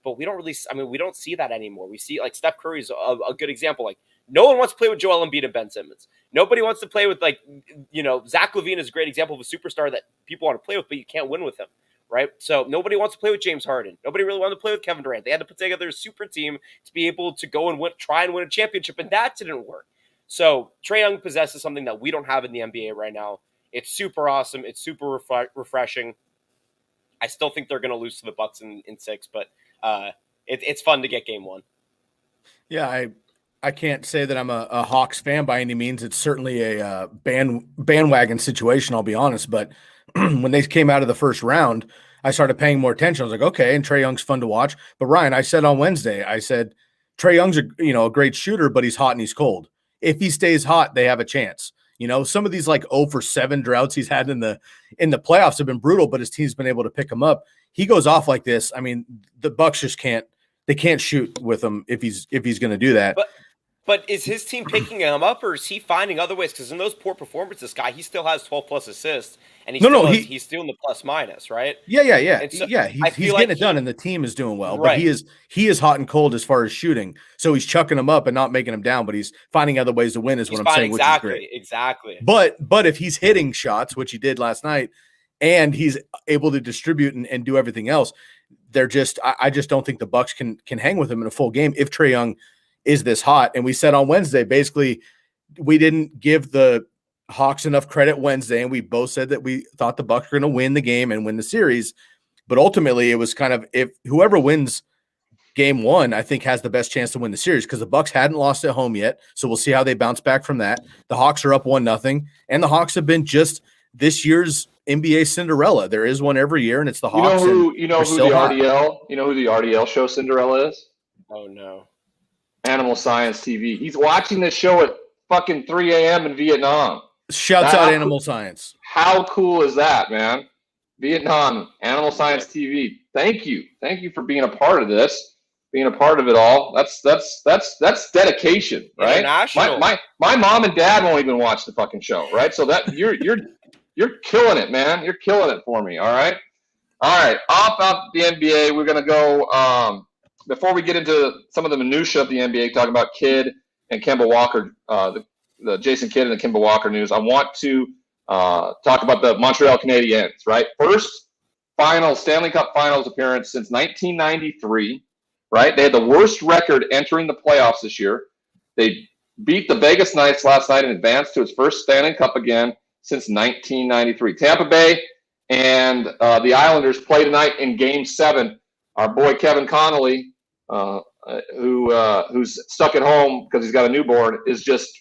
but we don't really. I mean, we don't see that anymore. We see, like, Steph Curry's a good example. Like, no one wants to play with Joel Embiid and Ben Simmons. Nobody wants to play with, like, Zach LaVine is a great example of a superstar that people want to play with, but you can't win with him, right? So nobody wants to play with James Harden. Nobody really wanted to play with Kevin Durant. They had to put together a super team to be able to go and try and win a championship, and that didn't work. So Trae Young possesses something that we don't have in the NBA right now. It's super awesome. It's super refreshing. I still think they're going to lose to the Bucks in 6, but it's fun to get game 1. Yeah, I can't say that I'm a Hawks fan by any means. It's certainly a bandwagon situation, I'll be honest. But when they came out of the first round, I started paying more attention. I was like, okay, and Trae Young's fun to watch. But Ryan, I said on Wednesday, I said Trae Young's a great shooter, but he's hot and he's cold. If he stays hot, they have a chance. Some of these like 0 for 7 droughts he's had in the playoffs have been brutal, but his team's been able to pick him up. He goes off like this. I mean, the Bucks just can't shoot with him if he's going to do that. But is his team picking him up, or is he finding other ways? Because in those poor performances, guy, he still has 12+ assists, and he's still in the plus-minus, right? Yeah. So He's getting it done, and the team is doing well. Right. But he is hot and cold as far as shooting. So he's chucking him up and not making him down, but he's finding other ways to win is what I'm saying, which is great. Exactly. But if he's hitting shots, which he did last night, and he's able to distribute and do everything else, I just don't think the Bucks can hang with him in a full game if Trae Young is this hot. And we said on Wednesday, basically, we didn't give the Hawks enough credit Wednesday, and we both said that we thought the Bucks were going to win the game and win the series. But ultimately, it was kind of, if whoever wins game 1, I think, has the best chance to win the series because the Bucks hadn't lost at home yet. So we'll see how they bounce back from that. The Hawks are up 1-0, and the Hawks have been just this year's NBA Cinderella. There is one every year, and it's the Hawks. You know who the RDL show Cinderella is? Oh no. Animal Science TV. He's watching this show at fucking 3 a.m. in Vietnam. Shouts out Animal Science. How cool is that, man? Vietnam, Animal Science TV. Thank you for being a part of this, being a part of it all. That's dedication, right? International. My mom and dad won't even watch the fucking show, right? So that you're killing it, man. You're killing it for me. All right. Off the NBA. We're gonna go. Before we get into some of the minutia of the NBA, talking about Kidd and Kemba Walker, the Jason Kidd and the Kemba Walker news, I want to talk about the Montreal Canadiens, right? First Stanley Cup Finals appearance since 1993, right? They had the worst record entering the playoffs this year. They beat the Vegas Knights last night and advanced to its first Stanley Cup again since 1993. Tampa Bay and the Islanders play tonight in Game 7. Our boy Kevin Connolly, who's stuck at home because he's got a newborn, is just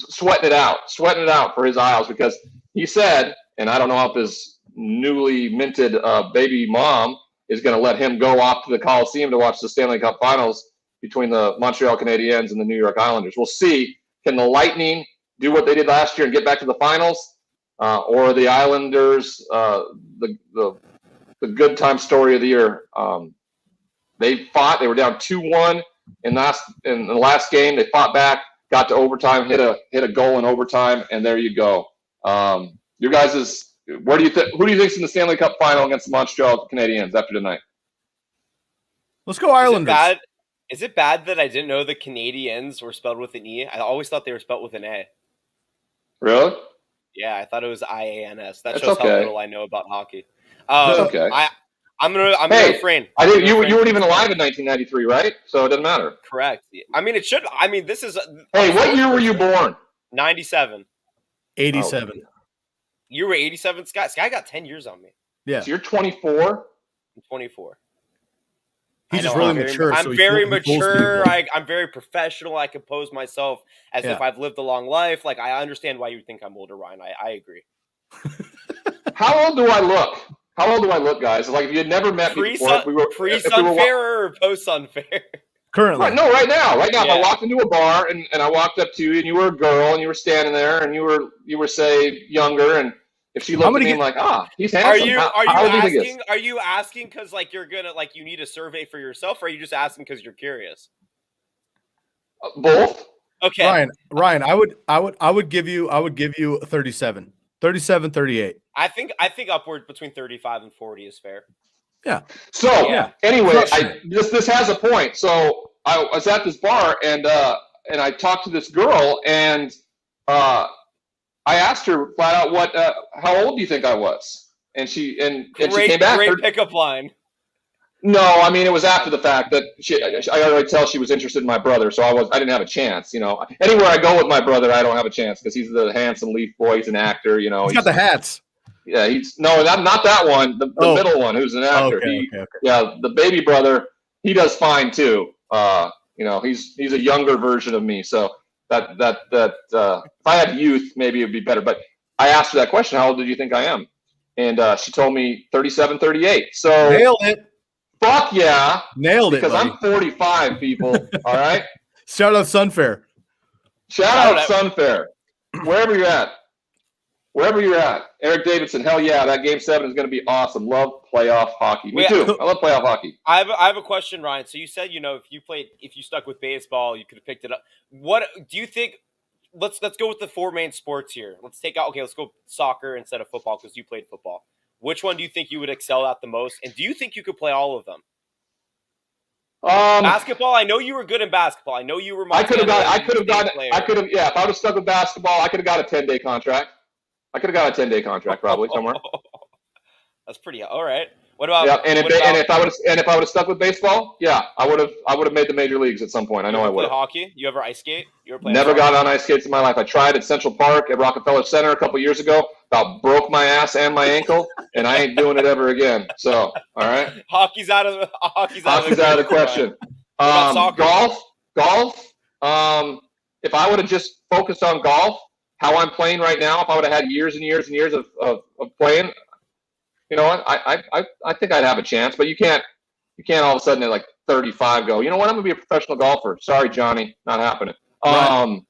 sweating it out for his Isles because he said, and I don't know if his newly minted baby mom is going to let him go off to the Coliseum to watch the Stanley Cup Finals between the Montreal Canadiens and the New York Islanders. We'll see. Can the Lightning do what they did last year and get back to the finals, or the Islanders, the good time story of the year? They fought. They were down 2-1 in the last game. They fought back, got to overtime, hit a goal in overtime, and there you go. Your guys' who do you think's in the Stanley Cup final against the Montreal Canadiens after tonight? Let's go Islanders. Is it bad that I didn't know the Canadiens were spelled with an E? I always thought they were spelled with an A. Really? Yeah, I thought it was IANS. That That's shows okay. how little I know about hockey. That's okay. I'm gonna refrain. You weren't even alive in 1993, right? So it doesn't matter. Correct. I mean, it should. I mean, this is. Hey, what year were you born? 97. 87. Oh. You were 87, Sky. Sky got 10 years on me. Yeah. So you're 24. I'm 24. He's just really mature. I'm very mature. I'm very professional. I compose myself as if I've lived a long life. Like, I understand why you think I'm older, Ryan. I agree. How old do I look? How old do I look, guys? Like, if you had never met me before, Pre-Sunfair or post-Sunfair? Currently. Right now. Right now, if I Yeah. walked into a bar and I walked up to you and you were a girl and you were standing there and you were say younger, and if she looked at me, I'm like, he's Are handsome. you How old do you think he is? asking? Are you asking because like you're gonna like you need a survey for yourself, or are you just asking because you're curious? Both. Okay. Ryan, I would give you 37. 37, 38. I think upward between 35 and 40 is fair. Yeah. So anyway, Crushing it. this has a point. So I was at this bar and I talked to this girl and I asked her flat out how old do you think I was? And she came back. Great pickup line. No, I mean it was after the fact that I already tell she was interested in my brother, so I didn't have a chance. Anywhere I go with my brother, I don't have a chance because he's the handsome Leaf boy. He's an actor. He's got the hats. Yeah, not that one. The middle one, who's an actor. Okay. Yeah, the baby brother, he does fine too. He's a younger version of me. So that if I had youth, maybe it'd be better. But I asked her that question: how old did you think I am? And she told me 37, 38. So nailed it. Fuck yeah, nailed it. Because I'm 45, people. All right. Shout out Sunfair. Shout out Sunfair. Wherever you're at, Eric Davidson. Hell yeah, that Game 7 is going to be awesome. Love playoff hockey. Me too. I love playoff hockey. I have a question, Ryan. So you said if you stuck with baseball, you could have picked it up. What do you think? Let's go with the four main sports here. Let's go soccer instead of football because you played football. Which one do you think you would excel at the most? And do you think you could play all of them? Basketball. I know you were good in basketball. I know you were. I could have. Yeah, if I would have stuck with basketball, I could have got a 10-day contract. I could have got a 10-day contract probably somewhere. That's pretty. All right. What about? Yeah, if I would have stuck with baseball, yeah, I would have made the major leagues at some point. I know I would have. Hockey? You ever ice skate? You ever played? Never got on ice skates in my life. I tried at Central Park at Rockefeller Center a couple years ago. About broke my ass and my ankle, and I ain't doing it ever again. So, all right. Hockey's out of the question. Golf. If I would have just focused on golf, how I'm playing right now, if I would have had years and years and years of playing, you know what? I think I'd have a chance. But you can't all of a sudden at like 35 go, you know what? I'm gonna be a professional golfer. Sorry, Johnny, not happening. Well,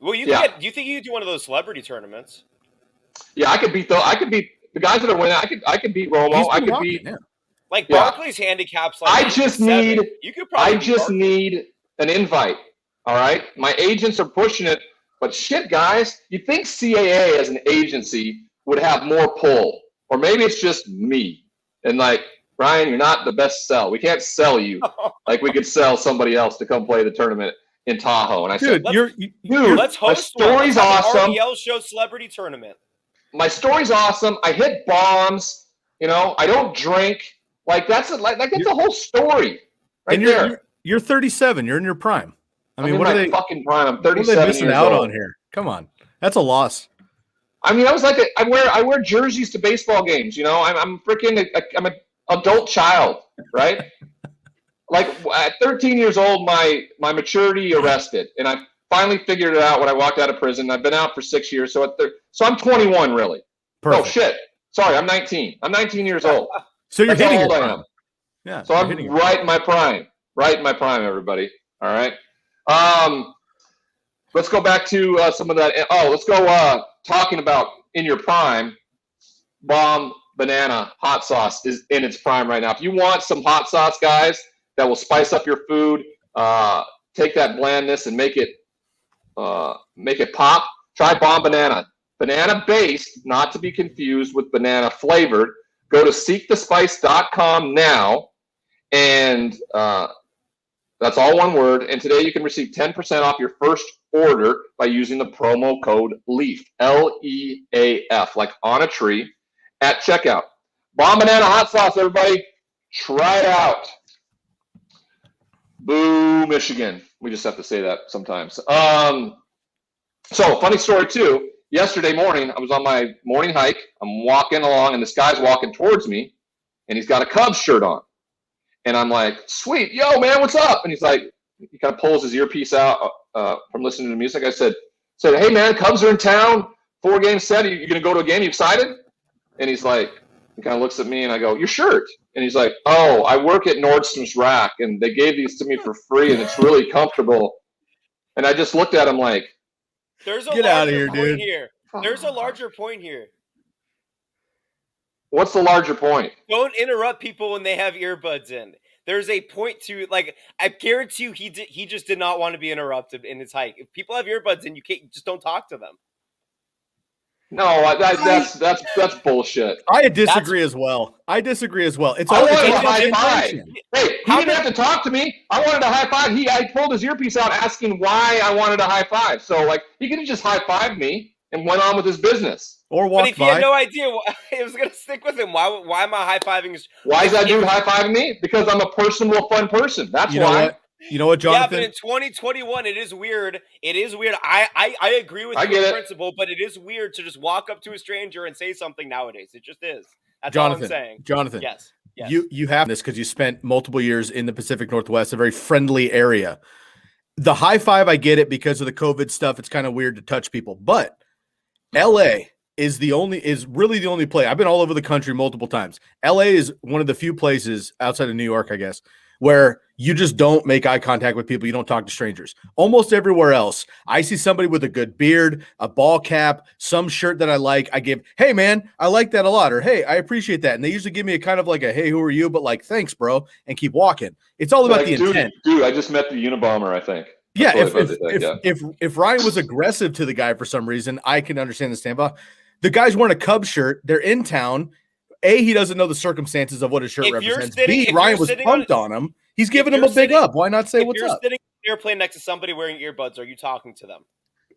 do you think you could do one of those celebrity tournaments? Yeah, I could beat the guys that are winning. I could beat Romo. I could beat like Barkley's handicaps. Like I just need an invite. All right, my agents are pushing it, but shit, guys, you think CAA as an agency would have more pull, or maybe it's just me and like Ryan, you're not the best sell. We can't sell you like we could sell somebody else to come play the tournament in Tahoe. And I said, let's host my story's awesome. RDL show celebrity tournament. My story's awesome. I hit bombs. I don't drink. Like that's a whole story. Right and there. You're 37. You're in your prime. I mean, what are they fucking prime? I'm 37 what are they missing years out old. on here? Come on, that's a loss. I mean, I was like, I wear jerseys to baseball games. I'm freaking. I'm an adult child, right? Like at 13 years old, my maturity arrested, and I finally figured it out when I walked out of prison. I've been out for 6 years, so I'm 21 really. Perfect. Oh shit! Sorry, I'm 19. I'm 19 years old. So you're hitting how old your I prime. am. Yeah. So I'm right in my prime. Right in my prime, everybody. All right. Let's go back to some of that. Let's go talking about in your prime. Bomb Banana hot sauce is in its prime right now. If you want some hot sauce, guys, that will spice up your food, take that blandness and make it pop. Try Bomb Banana. Banana based, not to be confused with banana flavored. Go to seekthespice.com now, and that's all one word. And today you can receive 10% off your first order by using the promo code LEAF, LEAF, like on a tree, at checkout. Bomb Banana hot sauce, everybody. Try it out. Boo, Michigan. We just have to say that sometimes. So, funny story, too. Yesterday morning, I was on my morning hike. I'm walking along, and this guy's walking towards me, and he's got a Cubs shirt on. And I'm like, sweet, yo, man, what's up? And he's like, he kind of pulls his earpiece out from listening to music. I said, hey, man, Cubs are in town, 4-game set. Are you going to go to a game? You excited? And he's like, He kind of looks at me, and I go, "Your shirt." And he's like, "Oh, I work at Nordstrom's Rack, and they gave these to me for free, and it's really comfortable." And I just looked at him like, There's a Get outta larger here, point dude. here. There's a larger point here. "What's the larger point?" Don't interrupt people when they have earbuds in. There's a point to, like, I guarantee you he just did not want to be interrupted in his hike. If people have earbuds in, you just don't talk to them. No, that's bullshit. I disagree as well. It's I all wanted it's a high five. information. Hey, he didn't have to talk to me. I wanted a high five. I pulled his earpiece out asking why I wanted a high five. So, like, he could have just high fived me and went on with his business. Or But walk if he had by. no idea, it was going to stick with him. Why am I high-fiving? Why is that dude high fiving me? Because I'm a personable, fun person. That's You know why. what? You know what, Yeah, but Jonathan? in 2021, it is weird. It is weird. I agree with I you get in it. principle, but it is weird to just walk up to a stranger and say something nowadays. It just is. That's Jonathan, all I'm saying. Jonathan, Yes. you have this because you spent multiple years in the Pacific Northwest, a very friendly area. The high five, I get it because of the COVID stuff. It's kind of weird to touch people, but LA is really the only place. I've been all over the country multiple times. LA is one of the few places outside of New York, I guess, where you just don't make eye contact with people. You don't talk to strangers. Almost everywhere else, I see somebody with a good beard, a ball cap, some shirt that I like. I give, "Hey man, I like that a lot," or "Hey, I appreciate that." And they usually give me a kind of like a, "Hey, who are you?" but like, "Thanks, bro," and keep walking. It's all about Like, the intent. dude, I just met the Unabomber, I think. Yeah, That's what they think, if Ryan was aggressive to the guy for some reason, I can understand the standoff. The guy's wearing a Cubs shirt. They're in town. A, he doesn't know the circumstances of what his shirt represents. B, Ryan was pumped on him. He's giving him a big up. Why not say what's up? If you're sitting in an airplane next to somebody wearing earbuds, are you talking to them?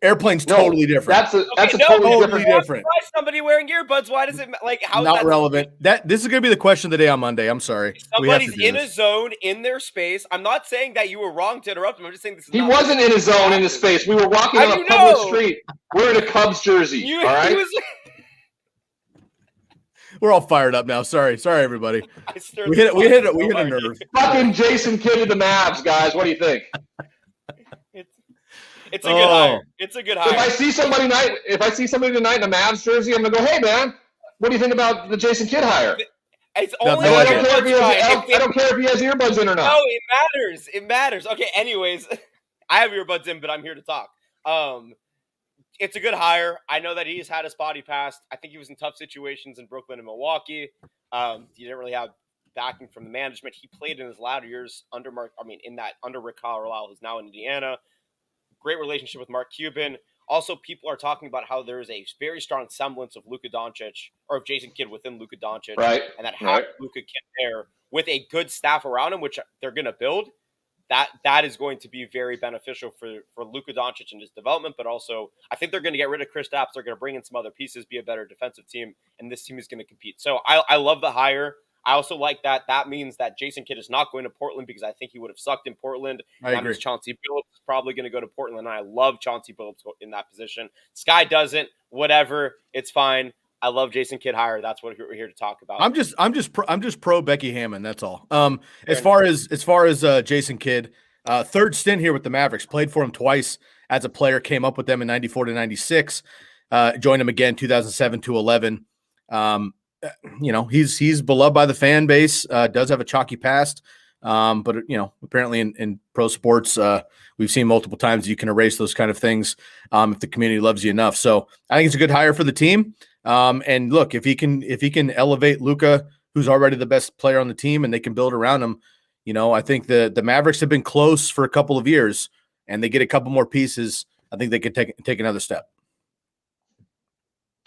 Airplane's totally different. That's totally different. Why somebody wearing earbuds? Why does it like how? Not relevant. This is going to be the question of the day on Monday. I'm sorry. Somebody's in a zone in their space. I'm not saying that you were wrong to interrupt him. I'm just saying this is. He wasn't in his zone in his space. We were walking on a public street. We're in a Cubs jersey. All right. We're all fired up now. Sorry, everybody. We hit a nerve. Fucking Jason Kidd of the Mavs, guys. What do you think? It's a good hire. It's a good hire. If I see somebody tonight in a Mavs jersey, I'm gonna go, "Hey man, what do you think about the Jason Kidd hire?" It's only I don't care if he has earbuds in or not. No, it matters. It matters. Okay, anyways, I have earbuds in, but I'm here to talk. It's a good hire. I know that he's had a spotty past. I think he was in tough situations in Brooklyn and Milwaukee. He didn't really have backing from the management. He played in his latter years under Rick Carlisle, who's now in Indiana. Great relationship with Mark Cuban. Also, people are talking about how there is a very strong semblance of Luka Doncic or of Jason Kidd within Luka Doncic, right? And that having Luka Kidd there with a good staff around him, which they're going to build, that is going to be very beneficial for Luka Doncic and his development. But also, I think they're going to get rid of Kristaps. They're going to bring in some other pieces, be a better defensive team, and this team is going to compete. So I love the hire. I also like that. That means that Jason Kidd is not going to Portland because I think he would have sucked in Portland. I agree. Chauncey Billups is probably going to go to Portland, and I love Chauncey Billups in that position. Sky doesn't. Whatever. It's fine. I love Jason Kidd hire. That's what we're here to talk about. I'm just pro Becky Hammond. That's all. As far as Jason Kidd, third stint here with the Mavericks, played for him twice as a player, came up with them in 94 to 96, joined him again 2007 to 11. He's beloved by the fan base, does have a chalky past. But apparently in pro sports, we've seen multiple times you can erase those kind of things if the community loves you enough. So I think it's a good hire for the team. And look, if he can elevate Luka, who's already the best player on the team, and they can build around him, I think the Mavericks have been close for a couple of years, and they get a couple more pieces. I think they could take another step.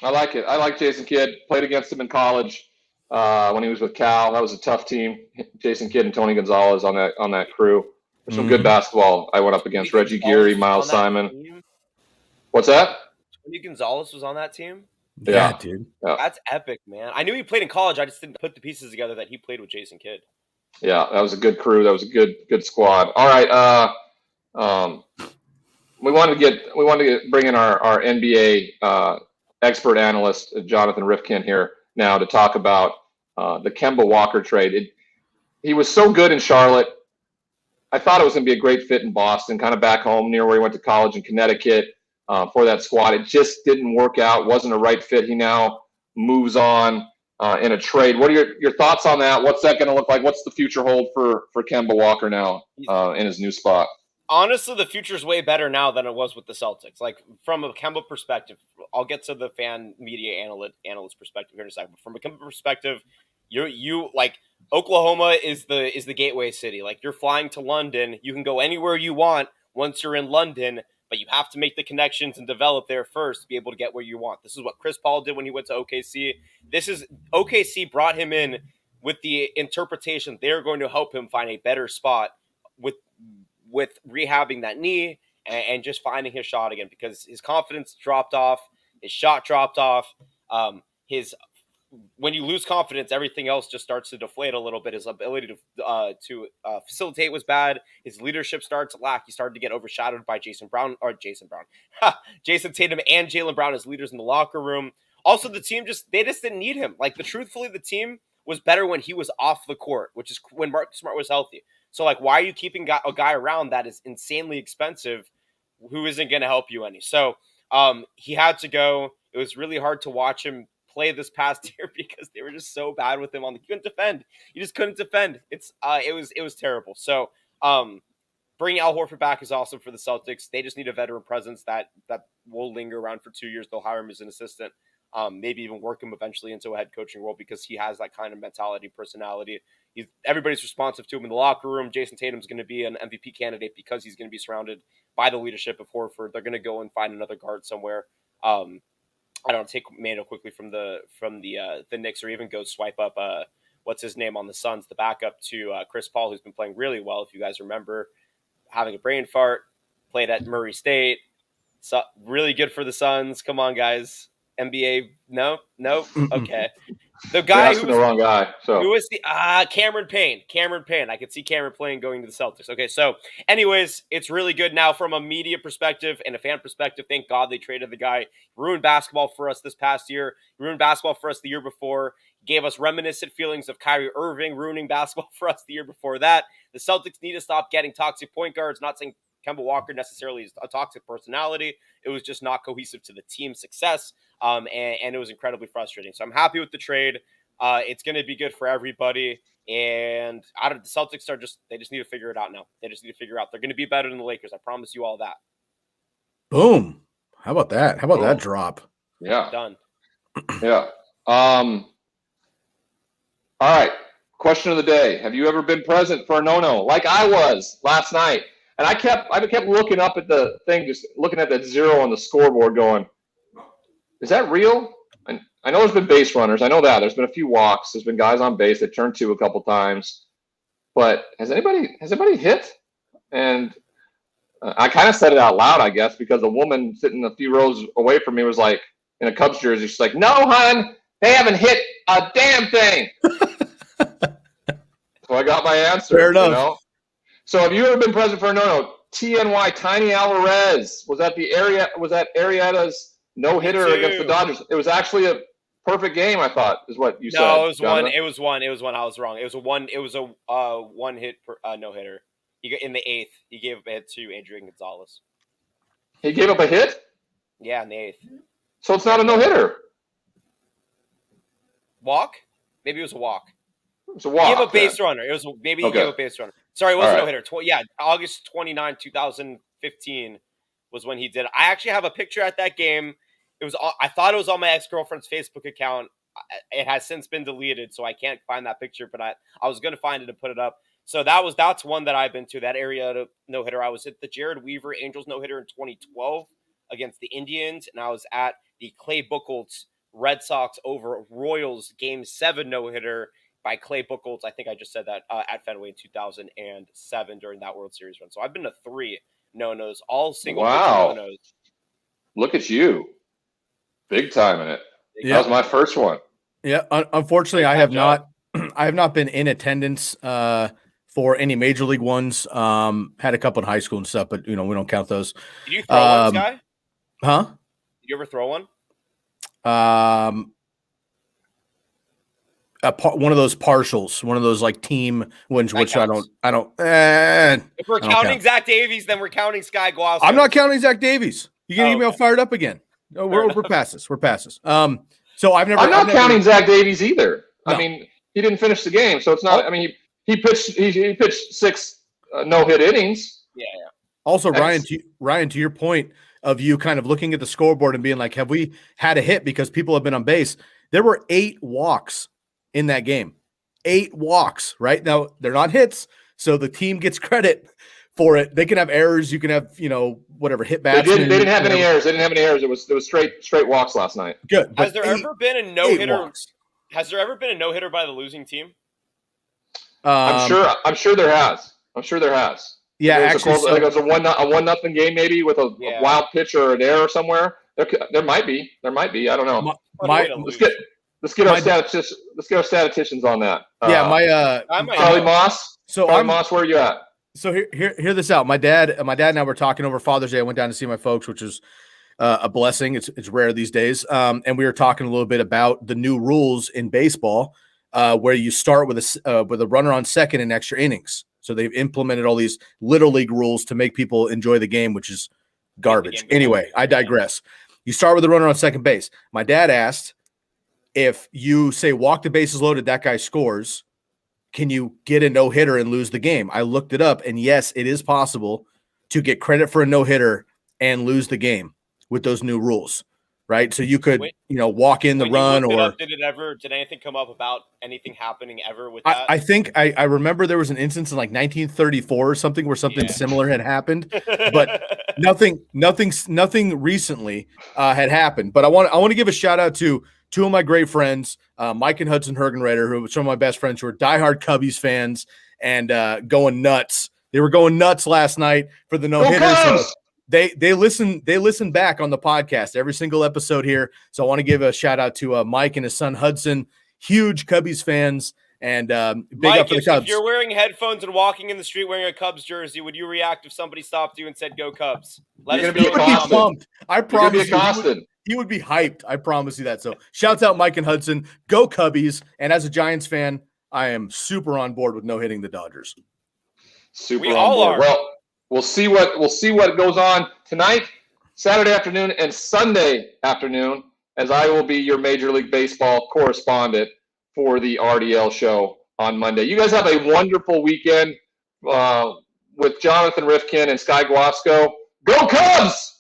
I like it. I like Jason Kidd. Played against him in college when he was with Cal. That was a tough team. Jason Kidd and Tony Gonzalez on that crew. There's some good basketball. I went up against Reggie Geary, Miles Simon. What's that? Tony Gonzalez was on that team? Yeah, dude. Yeah. That's epic, man. I knew he played in college. I just didn't put the pieces together that he played with Jason Kidd. Yeah, that was a good crew. That was a good squad. All right. We wanted to bring in our NBA expert analyst, Jonathan Rifkin, here now to talk about the Kemba Walker trade. He was so good in Charlotte. I thought it was going to be a great fit in Boston, kind of back home near where he went to college in Connecticut for that squad. It just didn't work out. Wasn't a right fit. He now moves on. in a trade. What are your thoughts on that? What's that going to look like? What's the future hold for Kemba Walker now in his new spot? Honestly, the future's way better now than it was with the Celtics. Like, from a Kemba perspective, I'll get to the fan media analyst perspective here in a second. But from a Kemba perspective, you like Oklahoma is the gateway city. Like, you're flying to London, you can go anywhere you want once you're in London, but you have to make the connections and develop there first to be able to get where you want. This is what Chris Paul did when he went to OKC. OKC brought him in with the interpretation they're going to help him find a better spot with rehabbing that knee and just finding his shot again, because his confidence dropped off, his shot dropped off. When you lose confidence, everything else just starts to deflate a little bit. His ability to facilitate was bad. His leadership started to lack. He started to get overshadowed by Jason Tatum and Jaylen Brown as leaders in the locker room. Also, the team just didn't need him. Like, truthfully, the team was better when he was off the court, which is when Marcus Smart was healthy. So, like, why are you keeping a guy around that is insanely expensive who isn't going to help you any? So, he had to go. It was really hard to watch him play this past year because they were just so bad with him. He couldn't defend. He just couldn't defend. It was terrible. So, bringing Al Horford back is awesome for the Celtics. They just need a veteran presence that will linger around for 2 years. They'll hire him as an assistant. Maybe even work him eventually into a head coaching role because he has that kind of mentality, personality. Everybody's responsive to him in the locker room. Jason Tatum's going to be an MVP candidate because he's going to be surrounded by the leadership of Horford. They're going to go and find another guard somewhere. I don't take Mando quickly from the Knicks, or even go swipe up what's his name on the Suns, the backup to Chris Paul, who's been playing really well. If you guys remember, having a brain fart, played at Murray State, so really good for the Suns. Come on, guys. NBA, no, okay. The guy the wrong guy. So who was the Cameron Payne? I could see Cameron Payne going to the Celtics. Okay, so anyways, it's really good now from a media perspective and a fan perspective. Thank God they traded the guy. He ruined basketball for us this past year. He ruined basketball for us the year before. He gave us reminiscent feelings of Kyrie Irving ruining basketball for us the year before that. The Celtics need to stop getting toxic point guards. Not saying Kemba Walker necessarily is a toxic personality. It was just not cohesive to the team's success. And it was incredibly frustrating. So I'm happy with the trade. It's going to be good for everybody. And the Celtics they just need to figure it out now. They just need to figure out they're going to be better than the Lakers. I promise you all that. Boom. How about that? How about that drop? Yeah. Done. Yeah. All right. Question of the day. Have you ever been present for a no-no like I was last night? And I kept looking up at the thing, just looking at that zero on the scoreboard going, is that real? And I know there's been base runners. I know that. There's been a few walks. There's been guys on base that turned two a couple times. But has anybody hit? And I kind of said it out loud, I guess, because a woman sitting a few rows away from me was like, in a Cubs jersey, she's like, no, hon, they haven't hit a damn thing. So I got my answer. Fair enough. You know? So have you ever been present for a no-no? TNY, Tiny Alvarez. Was that Arrieta's no-hitter against the Dodgers? It was actually a perfect game, I thought, is what you said. No, it was Jonathan. one. It was one. I was wrong. It was a one hit no-hitter. In the eighth, he gave up a hit to Adrian Gonzalez. He gave up a hit? Yeah, in the eighth. So it's not a no-hitter. Walk? Maybe it was a walk. It was a walk. He gave a base runner. He gave a base runner. Sorry, it wasn't a no-hitter. August 29, 2015 was when he did it. I actually have a picture at that game. I thought it was on my ex-girlfriend's Facebook account. It has since been deleted, so I can't find that picture, but I was going to find it and put it up. So that's one that I've been to, that area no-hitter. I was at the Jared Weaver Angels no-hitter in 2012 against the Indians, and I was at the Clay Buchholz Red Sox over Royals Game 7 no-hitter by Clay Buchholz. I think I just said that at Fenway in 2007 during that World Series run. So I've been to 3 no-nos, all single no-nos. Look at you. Big time in it. Yeah. That was my first one. Yeah. Unfortunately, I have not been in attendance for any major league ones. Had a couple in high school and stuff, but we don't count those. Did you throw one, Sky? Huh? Did you ever throw one? One of those partials, one of those like team wins, which counts. I don't. If we're counting Zach Davies, then we're counting Sky Gloss. I'm not counting Zach Davies. You're gonna get me all fired up again. No, we're past this. We're past this. So I'm not counting Zach Davies either. No. I mean, he didn't finish the game, so it's not. I mean, he pitched 6 no-hit innings. Yeah. Also, Ryan, to your point of you kind of looking at the scoreboard and being like, have we had a hit because people have been on base? There were 8 walks in that game. 8 walks, right? Now, they're not hits, so the team gets credit for it. They can have errors. You can have, whatever, hit bats. They didn't have any errors. They didn't have any errors. It was straight walks last night. Good. Has there ever been a no-hitter? Has there ever been a no-hitter by the losing team? I'm sure there has. Yeah, actually, it was a 1-0 game maybe with a wild pitch or an error somewhere. There might be. I don't know. Let's get our statisticians on that. Charlie Moss. Charlie Moss, where are you at? So hear this out. My dad and I were talking over Father's Day. I went down to see my folks, which is a blessing. It's rare these days. And we were talking a little bit about the new rules in baseball, where you start with a runner on second in extra innings. So they've implemented all these little league rules to make people enjoy the game, which is garbage. Anyway, I digress. You start with a runner on second base. My dad asked, if you say walk the bases loaded, that guy scores, can you get a no-hitter and lose the game? I looked it up, and yes, it is possible to get credit for a no-hitter and lose the game with those new rules, right? So you could, walk in the run or did anything come up about anything happening ever with that? I think I remember there was an instance in like 1934 or something where something similar had happened, but nothing recently had happened. But I want to give a shout out to 2 of my great friends, Mike and Hudson Hergenreiter, who are some of my best friends, who are diehard Cubbies fans and going nuts. They were going nuts last night for the no-hitter. So they listen back on the podcast every single episode here. So I want to give a shout out to Mike and his son Hudson, huge Cubbies fans, and big Mike, up for the Cubs. If you're wearing headphones and walking in the street wearing a Cubs jersey, would you react if somebody stopped you and said "Go Cubs"? He would be pumped. I promise you. He would be hyped. I promise you that. So shouts out Mike and Hudson. Go Cubbies. And as a Giants fan, I am super on board with no hitting the Dodgers. We all are. Well, we'll see what goes on tonight, Saturday afternoon, and Sunday afternoon, as I will be your Major League Baseball correspondent for the RDL show on Monday. You guys have a wonderful weekend with Jonathan Rifkin and Sky Guasco. Go Cubs!